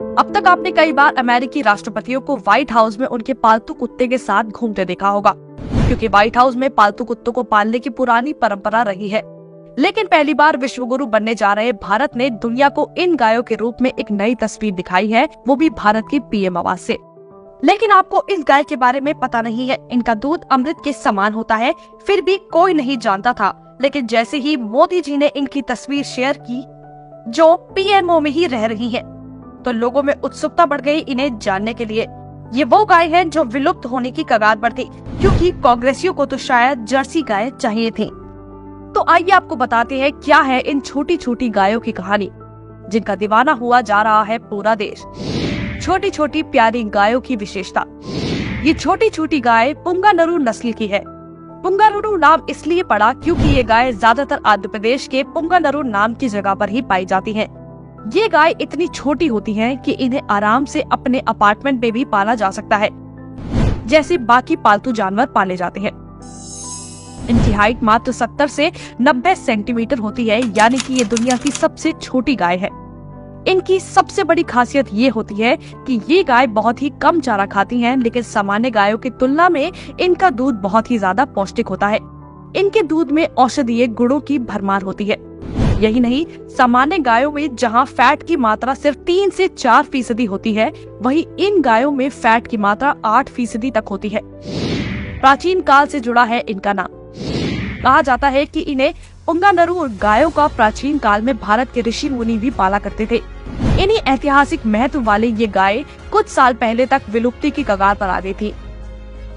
अब तक आपने कई बार अमेरिकी राष्ट्रपतियों को व्हाइट हाउस में उनके पालतू कुत्ते के साथ घूमते देखा होगा, क्योंकि व्हाइट हाउस में पालतू कुत्तों को पालने की पुरानी परंपरा रही है। लेकिन पहली बार विश्वगुरु बनने जा रहे भारत ने दुनिया को इन गायों के रूप में एक नई तस्वीर दिखाई है, वो भी भारत की पीएम आवाज से। लेकिन आपको इस गाय के बारे में पता नहीं है। इनका दूध अमृत के समान होता है, फिर भी कोई नहीं जानता था। लेकिन जैसे ही मोदी जी ने इनकी तस्वीर शेयर की, जो पीएमओ में ही रह रही है, तो लोगों में उत्सुकता बढ़ गई इन्हें जानने के लिए। ये वो गाय है जो विलुप्त होने की कगार पर थी, क्योंकि कांग्रेसियों को तो शायद जर्सी गाय चाहिए थी। तो आइए आपको बताते हैं क्या है इन छोटी छोटी गायों की कहानी, जिनका दीवाना हुआ जा रहा है पूरा देश। छोटी छोटी प्यारी गायों की विशेषता। ये छोटी छोटी गाय पुंगानुरु नस्ल की है। पुंगानुरु नाम इसलिए पड़ा क्योंकि ये गाय ज्यादातर आंध्र प्रदेश के पुंगानुरु नाम की जगह पर ही पाई जाती है। ये गाय इतनी छोटी होती हैं कि इन्हें आराम से अपने अपार्टमेंट में भी पाला जा सकता है, जैसे बाकी पालतू जानवर पाले जाते हैं। इनकी हाइट मात्र 70 से 90 सेंटीमीटर होती है, यानी कि ये दुनिया की सबसे छोटी गाय है। इनकी सबसे बड़ी खासियत ये होती है कि ये गाय बहुत ही कम चारा खाती हैं, लेकिन सामान्य गायों की तुलना में इनका दूध बहुत ही ज्यादा पौष्टिक होता है। इनके दूध में औषधीय गुणों की भरमार होती है। यही नहीं, सामान्य गायों में जहां फैट की मात्रा सिर्फ 3 से 4% होती है, वहीं इन गायों में फैट की मात्रा 8% तक होती है। प्राचीन काल से जुड़ा है इनका नाम। कहा जाता है कि इन्हें पुंगानुरु गायों का प्राचीन काल में भारत के ऋषि मुनि भी पाला करते थे। इन्हीं ऐतिहासिक महत्व वाली ये गाय कुछ साल पहले तक विलुप्ति की कगार पर आ गई थी।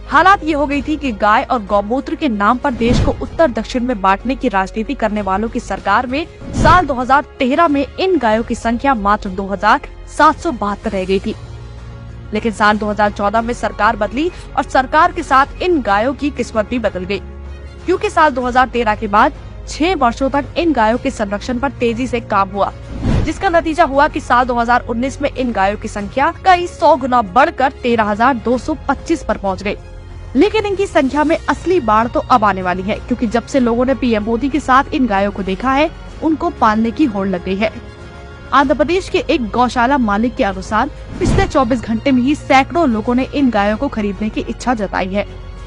हालात ये हो गई थी कि गाय और गौमूत्र के नाम पर देश को उत्तर दक्षिण में बांटने की राजनीति करने वालों की सरकार में साल 2013 में इन गायों की संख्या मात्र 2772 रह गई थी। लेकिन साल 2014 में सरकार बदली और सरकार के साथ इन गायों की किस्मत भी बदल गई, क्योंकि साल 2013 के बाद 6 वर्षों तक इन गायों के संरक्षण पर तेजी से काम हुआ, जिसका नतीजा हुआ कि साल 2019 में इन गायों की संख्या कई 100 गुना बढ़कर 13,225 पर पहुंच गई। लेकिन इनकी संख्या में असली बाढ़ तो अब आने वाली है, क्योंकि जब से लोगों ने पीएम मोदी के साथ इन गायों को देखा है, उनको पालने की होड़ लग गई है। आंध्र प्रदेश के एक गौशाला मालिक के अनुसार पिछले 24 घंटे में ही सैकड़ों लोगों ने इन गायों को खरीदने की इच्छा जताई है।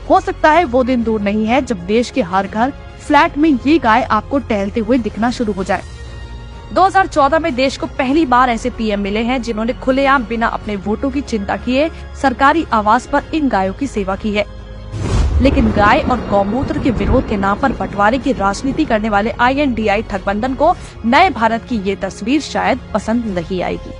हो सकता है वो दिन दूर नहीं है जब देश के हर घर फ्लैट में ये गाय आपको टहलते हुए दिखना शुरू हो जाए। 2014 में देश को पहली बार ऐसे पीएम मिले हैं जिन्होंने खुलेआम बिना अपने वोटों की चिंता किए सरकारी आवास पर इन गायों की सेवा की है। लेकिन गाय और गौमूत्र के विरोध के नाम पर बंटवारे की राजनीति करने वाले INDI ठगबंधन को नए भारत की ये तस्वीर शायद पसंद नहीं आएगी।